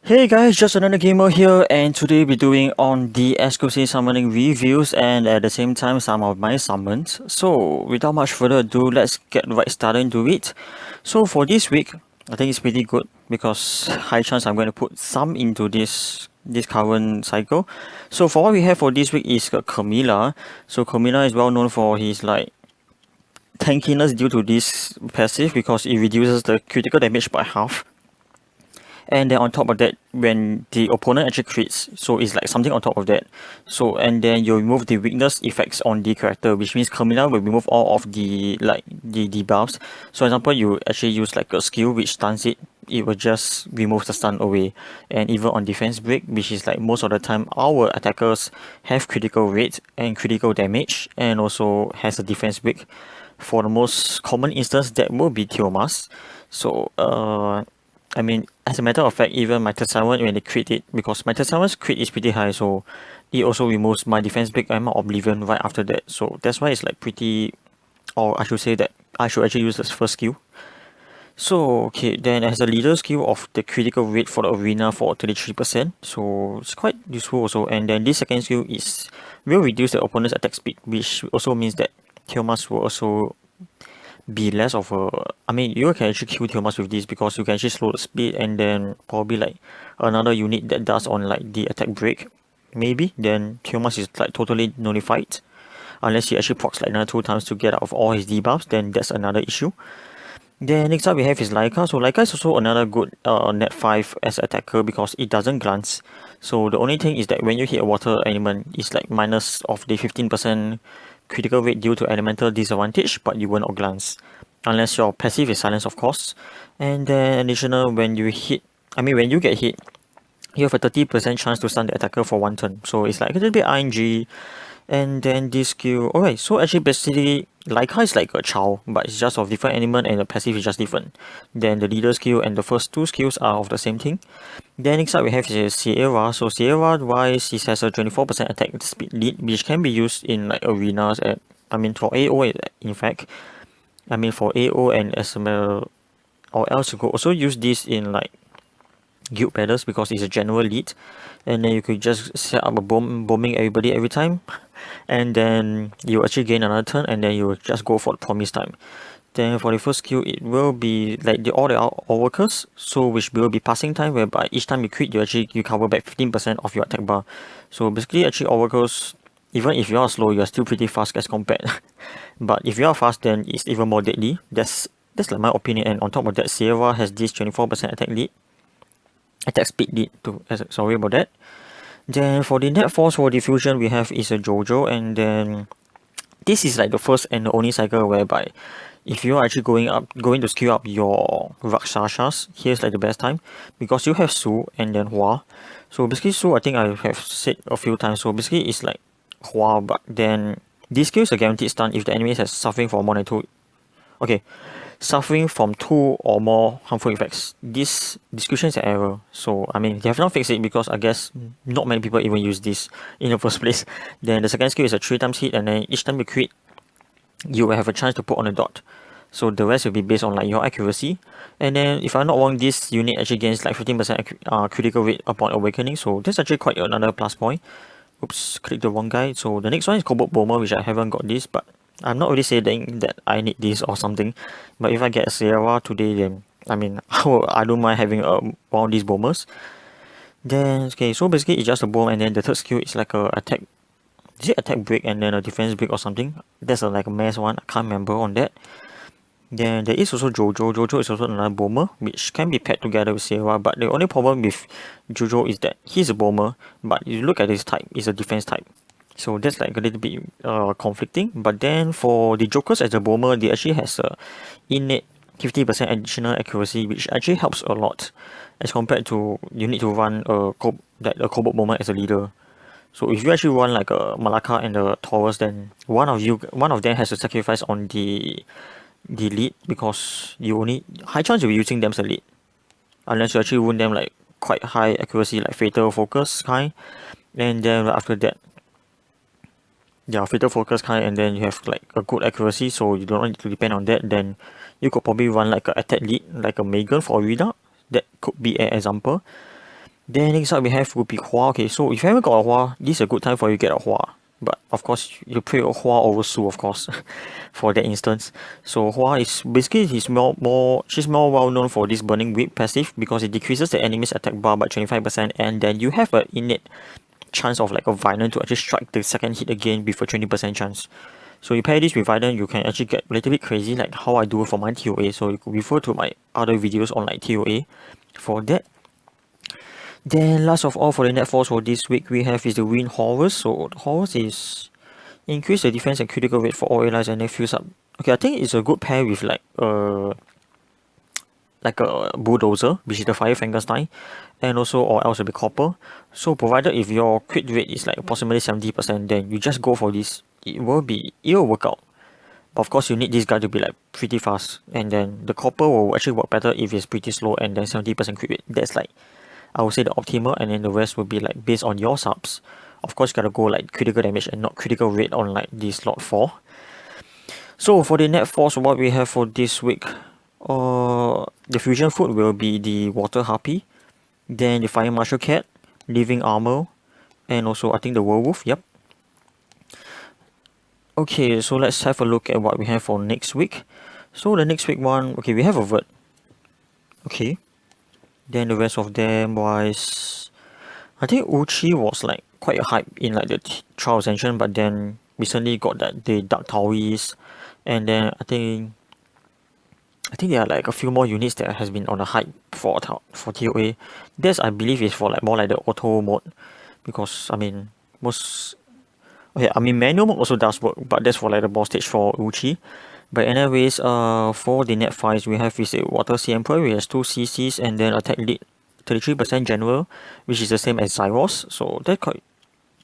Hey guys, just another gamer here, and today we're doing on the exclusive summoning reviews and at the same time some of my summons. So without much further ado, let's get right started into it. So for this week, I think it's pretty good because high chance I'm going to put some into this current cycle. So for what we have for this week is Camilla. So Camilla is well known for his like tankiness due to this passive because it reduces the critical damage by half. And then on top of that, when the opponent actually crits, so it's like something on top of that. So and then you remove the weakness effects on the character, which means Kamina will remove all of the the debuffs. So for example, you actually use like a skill which stuns it, it will just remove the stun away. And even on defense break, which is like most of the time our attackers have critical rate and critical damage and also has a defense break. For the most common instance, that will be Tiomas. So I mean, as a matter of fact, even my Tessawan when they crit it, because my Tessawan's crit is pretty high, so it also removes my defense break and my Oblivion right after that. So that's why it's like pretty, or I should say that I should actually use this first skill. So okay, then it has a leader skill of the critical rate for the arena for 33%, so it's quite useful also. And then this second skill will reduce the opponent's attack speed, which also means that Tiomas will also be less of a. I mean, you can actually kill Tiomas with this because you can actually slow the speed and then probably like another unit that does on like the attack break. Maybe then Tiomas is like totally nullified. Unless he actually procs like another 2 times to get out of all his debuffs, then that's another issue. Then next up we have is Laika. So Laika is also another good net 5 as attacker because it doesn't glance. So the only thing is that when you hit a water element, it's like minus of the 15% critical rate due to elemental disadvantage, but you will not glance. Unless your passive is silence, of course. And then additional, when you get hit, you have a 30% chance to stun the attacker for 1 turn. So it's like a little bit RNG. And then this skill, alright, so actually basically Laika is like a child, but it's just of different element and the passive is just different. Then the leader skill and the first 2 skills are of the same thing. Then next up we have is Sierra. So Sierra wise, it has a 24% attack speed lead, which can be used in like arenas and for AO in fact. For AO and SML, or else you could also use this in like guild battles because it's a general lead, and then you could just set up a bombing everybody every time, and then you actually gain another turn, and then you will just go for the promise time. Then for the first skill, it will be like all the workers, so which will be passing time, whereby each time you crit, you cover back 15% of your attack bar. So basically, actually all workers, even if you are slow, you are still pretty fast as compared. But if you are fast, then it's even more deadly. That's like my opinion. And on top of that, Sierra has this 24% attack speed lead to. Sorry about that. Then for the net force for diffusion, we have is a Jojo, and then this is like the first and the only cycle whereby if you are actually going to skill up your Rakshasas, here's like the best time because you have Su and then Hua. So basically Su, I think I have said a few times. So basically it's like Hua, but then this skill is a guaranteed stun if the enemy has suffering for more than 2. Okay, suffering from 2 or more harmful effects. This description is an error. So they have not fixed it because I guess not many people even use this in the first place. Then the second skill is a 3 times hit, and then each time you crit, you will have a chance to put on a dot. So the rest will be based on like your accuracy. And then if I'm not wrong, this unit actually gains like 15% critical rate upon awakening. So that's actually quite another plus point. Oops, click the wrong guy. So the next one is Cobalt Bomber, which I haven't got this, but I'm not really saying that I need this or something. But if I get a Sierra today, then I don't mind having one of these bombers. Then okay, so basically it's just a bomb, and then the third skill is like a attack. Is it attack break and then a defense break or something? That's like a mass one. I can't remember on that. Then there is also Jojo. Jojo is also another bomber, which can be paired together with Sierra. But the only problem with Jojo is that he's a bomber, but you look at his type, it's a defense type. So that's like a little bit conflicting. But then for the Jokers as a bomber, they actually has a innate 50% additional accuracy, which actually helps a lot as compared to you need to run a Cobalt Bomber as a leader. So if you actually run like a Malaka and a Taurus, then one of them has to sacrifice on the lead because you only high chance you'll be using them as a lead. Unless you actually wound them like quite high accuracy, like Fatal Focus kind. And then after that, Fatal Focus kind, and then you have like a good accuracy, so you don't need to depend on that. Then you could probably run like a attack lead, like a Megan for Arena. That could be an example. Then next up we have will be Hua. Okay, so if you haven't got a Hua, this is a good time for you to get a Hua. But of course, you play a Hua over Su, of course, for that instance. So Hua is basically she's more well known for this Burning Whip passive because it decreases the enemy's attack bar by 25%, and then you have an innate chance of like a Violent to actually strike the second hit again with a 20% chance. So you pair this with Violent, you can actually get a little bit crazy like how I do for my TOA. So you could refer to my other videos on like TOA for that. Then last of all, for the net force for this week, we have is the Wind Horus. So the Horus is increase the defense and critical rate for all allies and then fills up. Okay, I think it's a good pair with like a bulldozer, which is the Fire Frankenstein, and also or else it'll be copper. So provided if your crit rate is like approximately 70%, then you just go for this. It will work out. But of course you need this guy to be like pretty fast. And then the copper will actually work better if it's pretty slow and then 70% crit rate. That's like I would say the optimal, and then the rest will be like based on your subs. Of course you gotta go like critical damage and not critical rate on like the slot 4. So for the net force, what we have for this week, the fusion food will be the water harpy, then the fire martial cat, living armor, and also I think the werewolf. Yep. Okay, so let's have a look at what we have for next week. So the next week one, okay, we have a vert. Okay. Then the rest of them was, I think Uchi was like quite a hype in like the Trial Ascension, but then recently got that the Dark Taoist, and then I think there are like a few more units that has been on the hype for TOA. This I believe is for like more like the auto mode, because I mean manual mode also does work, but that's for like the boss stage for Uchi. But anyways, for the net fights we have is a Water Sea Emperor, which has 2 CCs and then attack lead 33% general, which is the same as Zyros. So this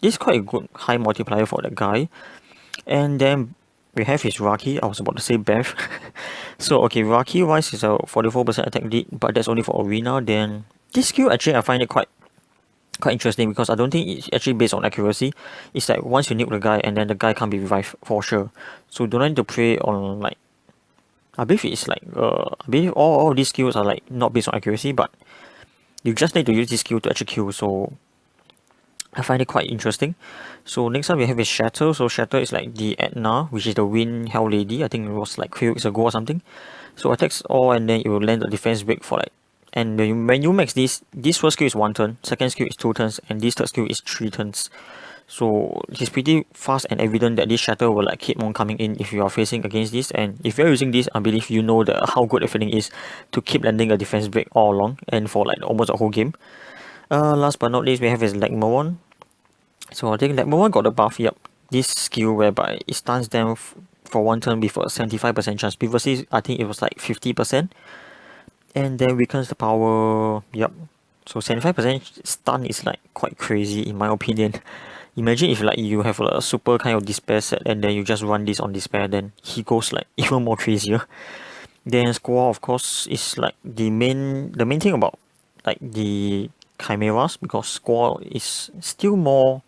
is quite a good high multiplier for that guy. And then we have his Raki. I was about to say Beth. So okay, Raki wise is a 44% attack lead, but that's only for arena. Then this skill actually I find it quite interesting because I don't think it's actually based on accuracy. It's like once you nuke the guy and then the guy can't be revived for sure. So don't need to play on like, I believe it's like I believe all these skills are like not based on accuracy, but you just need to use this skill to actually kill. So I find it quite interesting. So next up we have is Shatter. So Shatter is like the Etna, which is the Wind Hell Lady. I think it was like 3 weeks ago or something. So attacks all and then it will land the defense break for like, and when you max this first skill is 1 turn, second skill is 2 turns, and this third skill is 3 turns. So it's pretty fast and evident that this Shatter will like keep on coming in if you are facing against this, and if you're using this, I believe you know how good the feeling is to keep landing a defense break all along and for like almost a whole game. Last but not least, we have is Legmawon. So I think Legmawon got the buff. Yep, this skill whereby it stuns them for 1 turn with a 75% chance. Previously, I think it was like 50%. And then weakens the power. Yep. So 75% stun is like quite crazy in my opinion. Imagine if like you have a super kind of despair set and then you just run this on despair, then he goes like even more crazier. Then Squall of course is like the main thing about like the chimeras, because Squall is still more,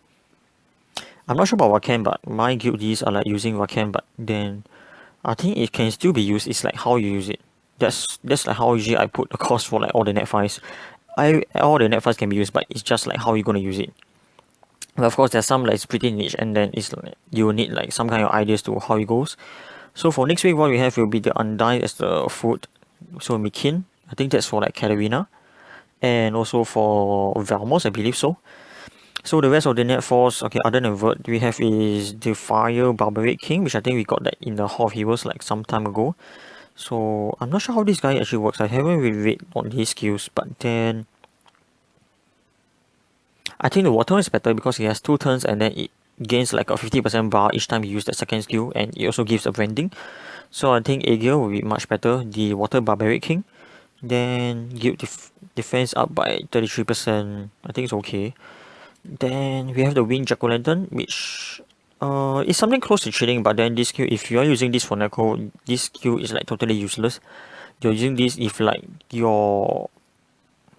I'm not sure about Rakan, but my guildies are like using Rakan, but then I think it can still be used. It's like how you use it. That's like how usually I put the cost for like all the net files. All the net files can be used, but it's just like how you're gonna use it. But of course there's some like it's pretty niche, and then it's like you need like some kind of ideas to how it goes. So for next week what we have will be the Undyne as the food. So Mikin, I think that's for like Katarina. And also for Valmos, I believe so. So the rest of the net force, okay, other than Vert, we have is the Fire Barbaric King, which I think we got that in the Hall of Heroes like some time ago. So I'm not sure how this guy actually works. I haven't really read on his skills, but then I think the water is better because he has 2 turns and then it gains like a 50% bar each time you use the second skill, and it also gives a branding. So I think Aegir will be much better, the Water Barbaric King. Then guild defense up by 33%. I think it's okay. Then we have the Wind Jack-o'-lantern, which is something close to chilling, but then this skill, if you are using this for Necro, this skill is like totally useless. You're using this if like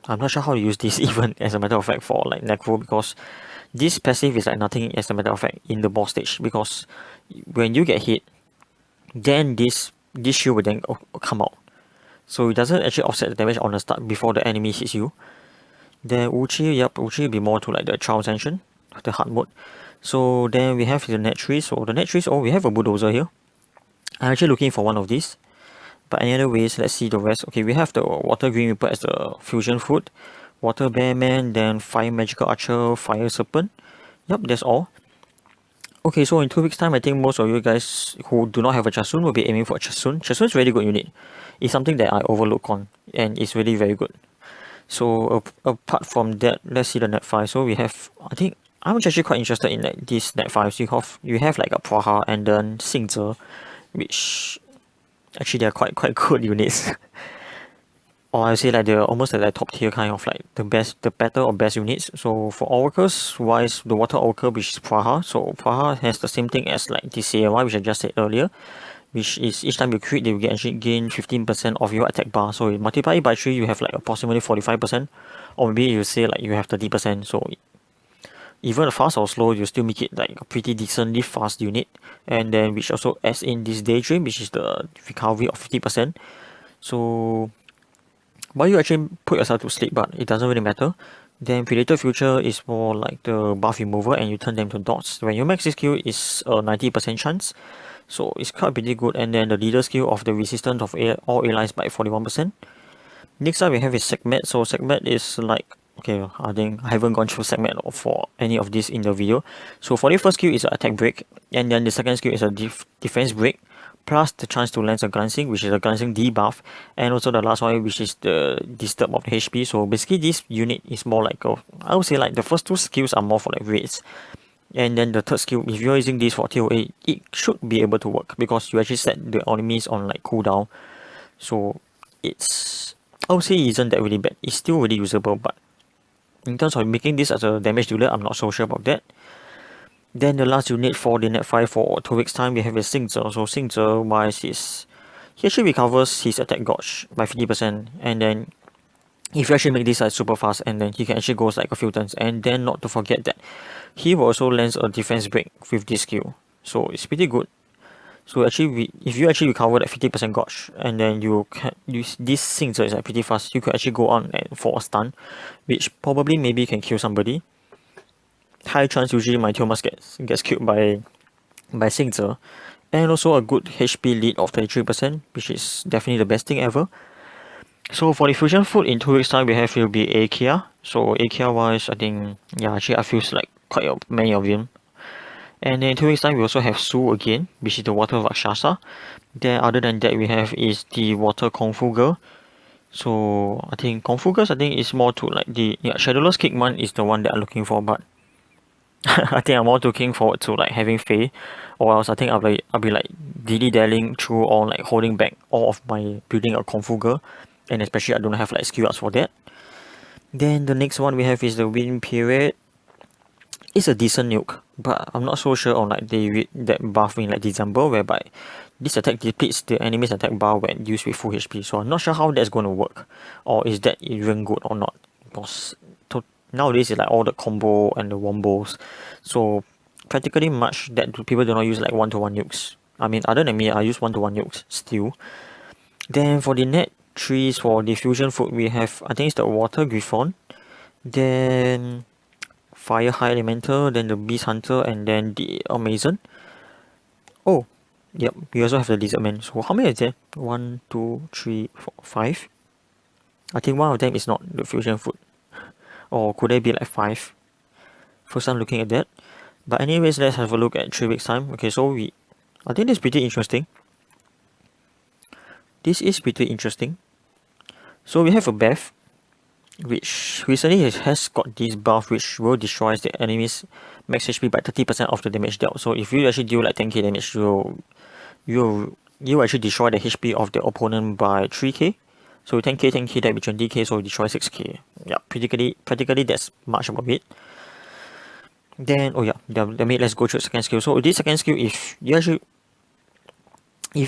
I'm not sure how to use this even as a matter of fact for like Necro, because this passive is like nothing as a matter of fact in the boss stage, because when you get hit, then this shield will then come out. So it doesn't actually offset the damage on the start before the enemy hits you. Then Uchi, yep, Uchi will be more to like the trial tension, the hard mode. So then we have the net trees. So the net trees, oh, we have a bulldozer here. I'm actually looking for one of these. But anyways, let's see the rest. Okay, we have the water green reaper as the fusion food, water bearman, then fire magical archer, fire serpent. Yep, that's all. Okay, so in 2 weeks time, I think most of you guys who do not have a Chasun will be aiming for a Chasun. Chasun is really good unit. It's something that I overlook on, and it's really very good. So apart from that, let's see the net 5. So we have, I think I'm actually quite interested in like this net 5. So you have like a Praha and then Xingzhe, which actually they're quite good units. Or I say like they're almost like top tier kind of like the better or best units. So for oracles wise, the water oracle which is Praha. So Praha has the same thing as like the CAY which I just said earlier, which is each time you crit, you actually gain 15% of your attack bar. So you multiply it by 3, you have like approximately 45%, or maybe you say like you have 30%. So even fast or slow, you still make it like a pretty decently fast unit. And then which also adds in this daydream, which is the recovery of 50%. So while you actually put yourself to sleep, but it doesn't really matter. Then Predator Future is more like the buff remover and you turn them to dots. When you max this skill is a 90% chance. So it's quite pretty good. And then the leader skill of the resistance of all allies by 41%. Next up we have is Segment. So Segment is like, okay, I think I haven't gone through Segment for any of this in the video. So for the first skill is an attack break. And then the second skill is a defense break, plus the chance to land a glancing, which is a glancing debuff, and also the last one, which is the disturb of the HP. So basically this unit is more like I would say like the first two skills are more for like raids, and then the third skill, if you're using this for TOA, it should be able to work because you actually set the enemies on like cooldown. So it's, I would say, isn't that really bad. It's still really usable, but in terms of making this as a damage dealer, I'm not so sure about that. Then the last unit for the net 5 for 2 weeks time, we have a Xingzhe. So Xingzhe wise is, he actually recovers his attack gauge by 50%, and then if you actually make this like super fast, and then he can actually go like a few turns. And then not to forget that he will also lands a defense break with this skill. So it's pretty good. So actually, if you actually recover that 50% gauge, and then you can use this Xingzhe is like pretty fast, you could actually go on and for a stun, which probably maybe can kill somebody. High chance usually my Thomas gets killed by Xingzhe, and also a good HP lead of 33%, which is definitely the best thing ever. So for the fusion food in 2 weeks time, we have will be Akia. So Akia wise, I think actually I feel like quite many of them. And then in 2 weeks time, we also have Su again, which is the water Rakshasa. Then other than that, we have is the water Kung Fu Girl. So I think Kung Fu Girls, I think is more to like the Shadowless Kickman is the one that I'm looking for, but I think I'm more looking forward to like having Faye, or else I think I'll be like dilly-dallying through or like holding back all of my building a Kung Fu Girl, and especially I don't have like skill ups for that. Then the next one we have is the Wind Period. It's a decent nuke, but I'm not so sure on like that buff in like December, whereby this attack depletes the enemy's attack bar when used with full HP. So I'm not sure how that's going to work, or is that even good or not, because nowadays it's like all the combo and the wombos, so practically much that people do not use like 1-to-1 nukes. I mean, other than me, I use 1-to-1 nukes still. Then for the net trees for the fusion food, we have, I think it's the water griffon, then fire high elemental, then the beast hunter, and then the amazon. Oh, yep, we also have the lizard man. So how many is there? 1, 2, 3, 4, 5. I think one of them is not the fusion food. Or could there be like 5? First time looking at that. But anyways, let's have a look at 3 weeks time. Okay, so I think this is pretty interesting. This is pretty interesting. So we have a Beth, which recently has got this buff which will destroy the enemy's max HP by 30% of the damage dealt. So if you actually deal like 10k damage, you actually destroy the HP of the opponent by 3k. So 10k, that will be 20k, so destroy 6k. Yeah, practically that's much about it. Then, let's go through the second skill. So this second skill, if you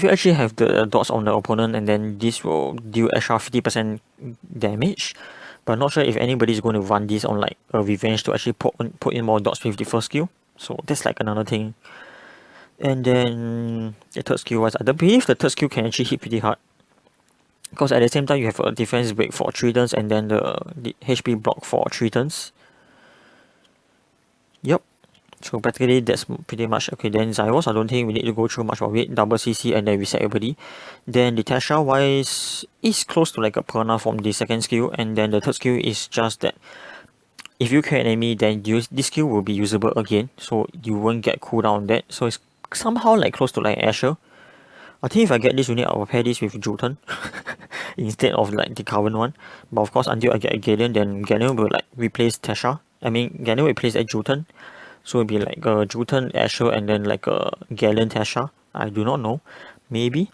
actually have the dots on the opponent, and then this will deal extra 50% damage. But not sure if anybody is going to run this on like a revenge to actually put in more dots with the first skill. So that's like another thing. And then the third skill was, I believe the third skill can actually hit pretty hard. Because at the same time you have a defense break for 3 turns and then the HP block for 3 turns. Yep. So practically that's pretty much okay. Then Zyros, I don't think we need to go through much of it. Double CC and then reset everybody. Then the Tasha wise is close to like a Perna from the second skill, and then the third skill is just that if you kill an enemy, then this skill will be usable again, so you won't get cooldown on that. So it's somehow like close to like Asher. I think if I get this unit, I'll pair this with Jotun instead of like the current one. But of course, until I get a Galen, then Galen will like replace Tasha. I mean, Galen will replace a Jotun. So it'll be like a Jotun Asher and then like a Galen Tasha. I do not know. Maybe.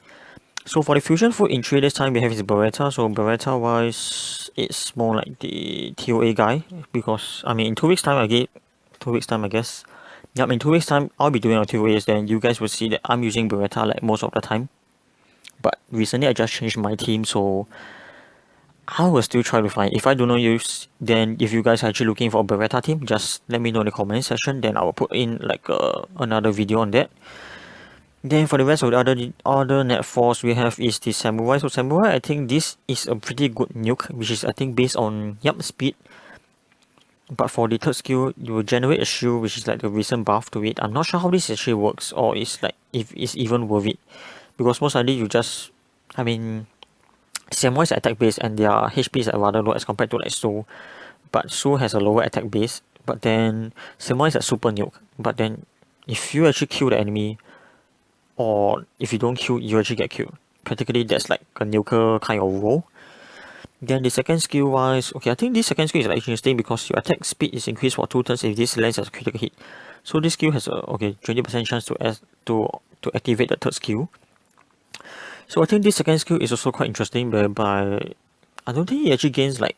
So for the fusion food in 3 days time we have is Beretta. So Beretta wise it's more like the TOA guy, because I mean in 2 weeks time I guess. Yep, in 2 weeks time I'll be doing a TOAs, then you guys will see that I'm using Beretta like most of the time. But recently I just changed my team, so I will still try to find. If I do not use, then if you guys are actually looking for a Beretta team, just let me know in the comment section, then I will put in like another video on that. Then for the rest of the other net force we have is the Samurai. So Samurai, I think this is a pretty good nuke, which is I think based on speed. But for the third skill, you will generate a shield, which is like the recent buff to it. I'm not sure how this actually works, or it's like if it's even worth it, because most likely you just, I mean, Samurai is attack base and their HP is like rather low as compared to like Soul. But Soul has a lower attack base, but then Samurai is a super nuke. But then if you actually kill the enemy, or if you don't kill, you actually get killed. Practically, that's like a nuker kind of role. Then the second skill wise, okay, I think this second skill is like interesting because your attack speed is increased for 2 turns if this lands as a critical hit. So this skill has a 20% chance to activate the third skill. So I think this second skill is also quite interesting, whereby I don't think he actually gains like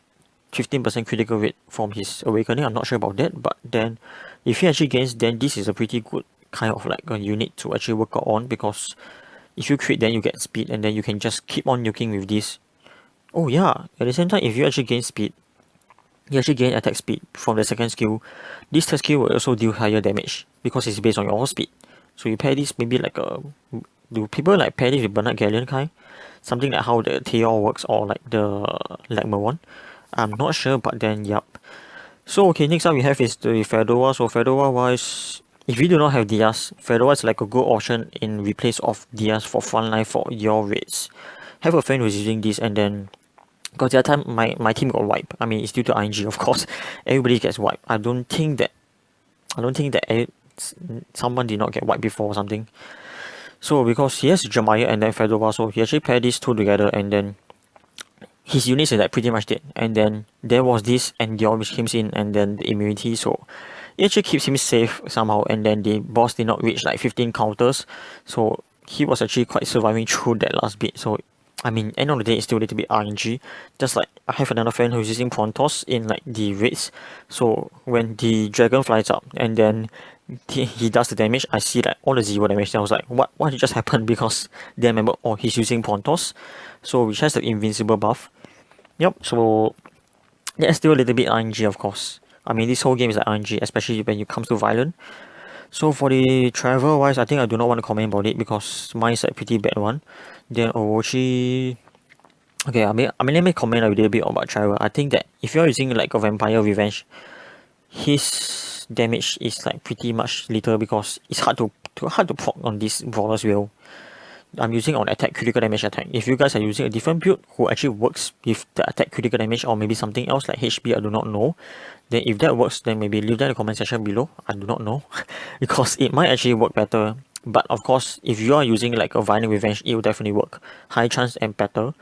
15% critical rate from his awakening. I'm not sure about that, but then if he actually gains, then this is a pretty good kind of like a unit to actually work out on, because if you crit then you get speed and then you can just keep on nuking with this. Oh yeah, at the same time if you actually gain speed, you actually gain attack speed from the second skill. This third skill will also deal higher damage because it's based on your speed. So you pair this maybe like a, do people like pair this with Bernard Galleon kind? Something like how the Theor works, or like the Lagma one. I'm not sure, but then yup. So okay, next up we have is the Fedora. So Fedora wise, if you do not have Diaz, Fedora is like a good option in replace of Diaz for frontline for your raids. Have a friend who's using this, and then because the other time my team got wiped. I mean it's due to ING, of course. Everybody gets wiped. I don't think that someone did not get wiped before or something. So because he has Jeremiah and then Fedora, so he actually paired these two together, and then his units is like pretty much dead. And then there was this Endure which comes in, and then the immunity, so it actually keeps him safe somehow. And then the boss did not reach like 15 counters, so he was actually quite surviving through that last bit. So I mean, end of the day, it's still a little bit RNG. Just like I have another friend who's using Prontos in like the raids. So when the dragon flies up and then he does the damage, I see like all the 0 damage. Then I was like, what just happened? Because then I remember, oh, he's using Prontos, so which has the invincible buff. Yep. So that's still a little bit RNG, of course. I mean, this whole game is like RNG, especially when it comes to violent. So for the travel wise, I think I do not want to comment about it because mine is a pretty bad one. Then Orochi, okay, I mean let me comment a little bit about travel. I think that if you're using like a Vampire Revenge, his damage is like pretty much little because it's hard to proc on this Brawler's Wheel. I'm using on attack critical damage attack. If you guys are using a different build who actually works with the attack critical damage, or maybe something else like HP, I do not know. Then if that works, then maybe leave that in the comment section below. I do not know because it might actually work better. But of course, if you are using like a Violent Revenge, it will definitely work. High chance and better.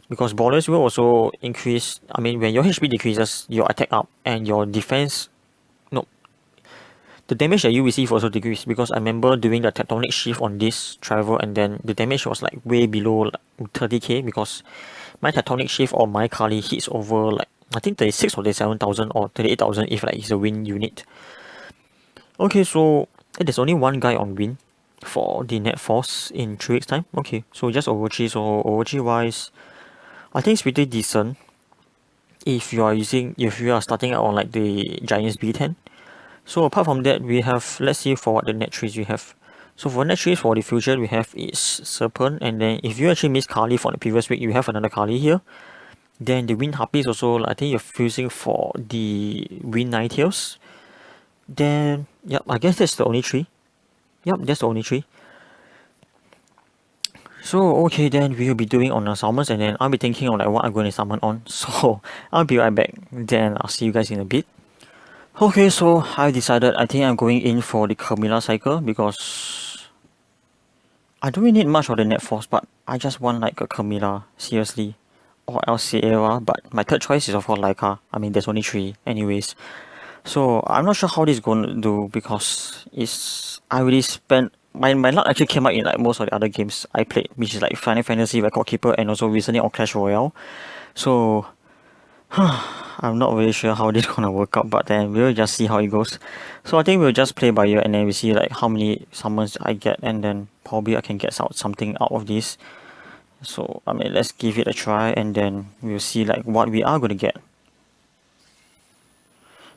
Because Brawlers will also increase, I mean when your HP decreases, your attack up and your defense, no, the damage that you receive also decrease. Because I remember doing the tectonic shift on this travel, and then the damage was like way below like 30k, because my tectonic shift or my Kali hits over like I think 36 or 37,000 or 38,000 if like it's a win unit. Okay, so there's only one guy on win for the net force in 3 weeks time. Okay, so just Orochi. So Orochi wise, I think it's pretty decent if you are starting out on like the Giants B10. So apart from that, we have, let's see for what the net trees we have. So for next trees for the future we have is Serpent, and then if you actually miss Kali from the previous week, you have another Kali here. Then the Wind Harpies also, I think you're fusing for the Wind Ninetales. Then, yep, I guess that's the only tree. Yep, that's the only tree. So, okay, then we'll be doing on the summons, and then I'll be thinking on like what I'm going to summon on. So, I'll be right back. Then I'll see you guys in a bit. Okay, so I decided I think I'm going in for the Camilla cycle because I don't really need much of the net force, but I just want like a Camilla, seriously. Or else Sierra, but my third choice is of course Laika. I mean, there's only 3 anyways. So I'm not sure how this is going to do because I really spent my luck actually came out in like most of the other games I played, which is like Final Fantasy Record Keeper and also recently on Clash Royale. So I'm not really sure how this gonna work out, but then we'll just see how it goes. So I think we'll just play by ear and then we see like how many summons I get, and then probably I can get something out of this. So I mean, let's give it a try and then we'll see like what we are gonna get.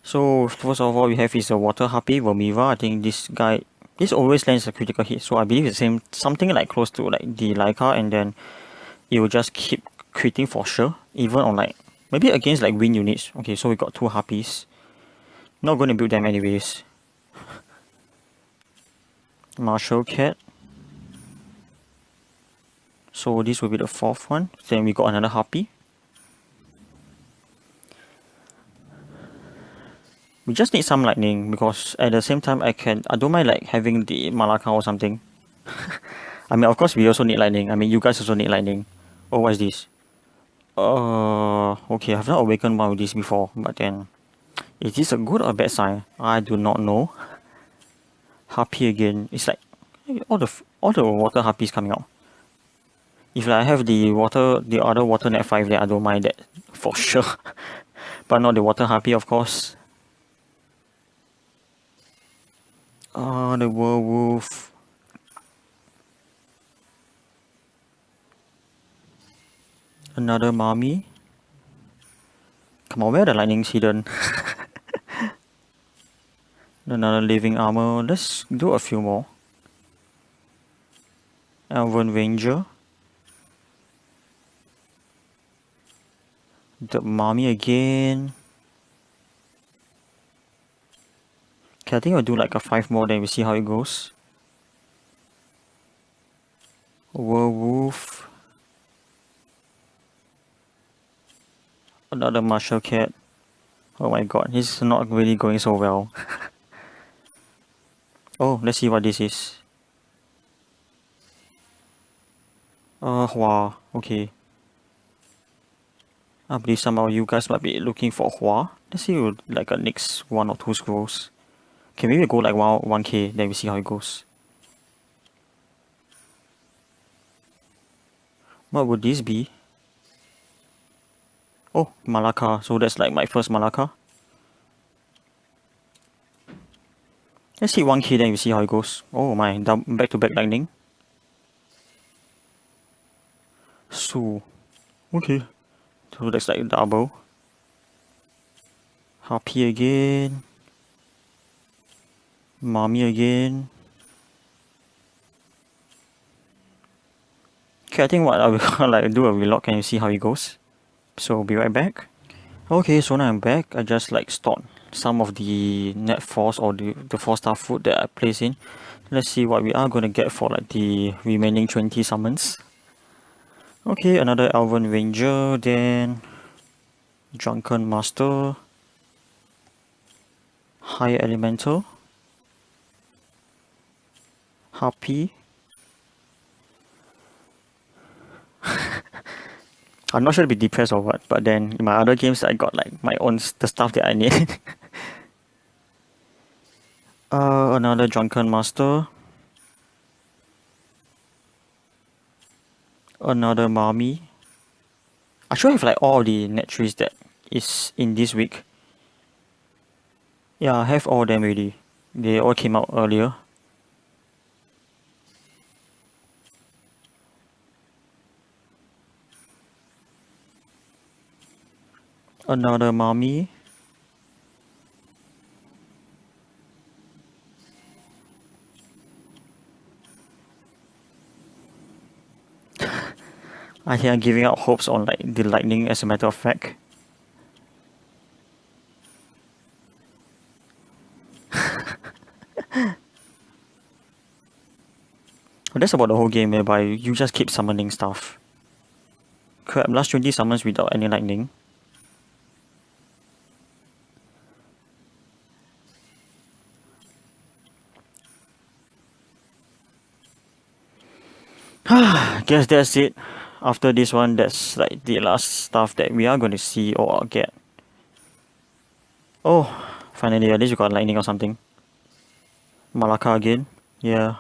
So first of all, we have is a Water Harpy Vermiva. I think this always lands a critical hit. So I believe it's same something like close to like the Laika, and then it will just keep critting for sure, even on like maybe against like wind units. Okay, so we got 2 Harpies. Not going to build them anyways. Martial Cat. So this will be the 4th one. Then we got another Harpy. We just need some lightning because at the same time I don't mind like having the Malaka or something. I mean, of course we also need lightning. I mean, you guys also need lightning. Oh, what is this? Okay, I've not awakened one of these before, but then is this a good or a bad sign? I do not know. Harpy again. It's like all the water harpies coming out. If I have the other water net 5, then I don't mind that for sure. But not the water harpy, of course. The werewolf. Another mummy. Come on, where the lightning's hidden? Another living armor. Let's do a few more. Elven Ranger. The mummy again. Okay, I think I'll do like a 5 more, then we see how it goes. Werewolf. Another martial cat. Oh my god, this is not really going so well. Oh, let's see what this is. Hua. Okay. I believe some of you guys might be looking for Hua. Let's see like a next 1 or 2 scrolls. Okay, maybe we go like 1k, then we see how it goes. What would this be? Oh, Malaka. So that's like my first Malaka. Let's see 1k, then we see how it goes. Oh my, back to back lightning. So, okay. So that's like double. Harpy again. Mommy again. Okay, I think what I will like do a relock and you see how it goes. So be right back. Okay, so now I'm back. I just like stored some of the net force or the 4-star food that I placed in. Let's see what we are gonna get for like the remaining 20 summons. Okay, another Elven Ranger, then Drunken Master, High Elemental, Harpy. I'm not sure to be depressed or what, but then in my other games I got like my own the stuff that I need. Another Drunken Master, another Mummy. I should have like all the net trees that is in this week. Yeah, I have all of them already. They all came out earlier. Another Mummy. I hear giving out hopes on like the lightning as a matter of fact. Well, that's about the whole game whereby you just keep summoning stuff. Crap, last 20 summons without any lightning. Guess that's it. After this one, that's like the last stuff that we are going to see or get. Oh, finally, at least we got lightning or something. Malacca again. Yeah.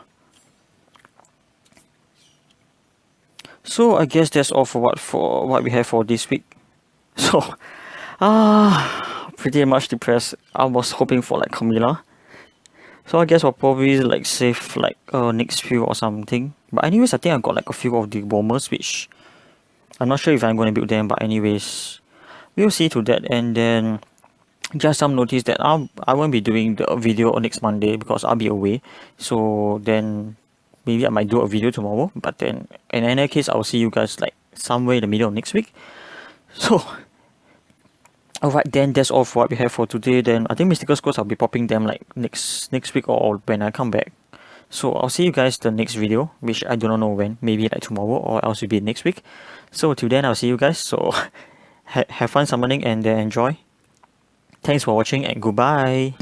So I guess that's all for what we have for this week. So, pretty much depressed. I was hoping for like Camilla. So I guess I'll probably like save like next few or something. But anyways, I think I got like a few of the bombers, which I'm not sure if I'm going to build them. But anyways, we'll see to that. And then just some notice that I won't be doing the video on next Monday because I'll be away. So then maybe I might do a video tomorrow. But then in any case, I'll see you guys like somewhere in the middle of next week. So alright, then that's all for what we have for today. Then I think mystical scrolls I'll be popping them like next week or when I come back. So I'll see you guys the next video, which I do not know when. Maybe like tomorrow or else it'll be next week. So till then, I'll see you guys. So have fun summoning and then enjoy. Thanks for watching and goodbye.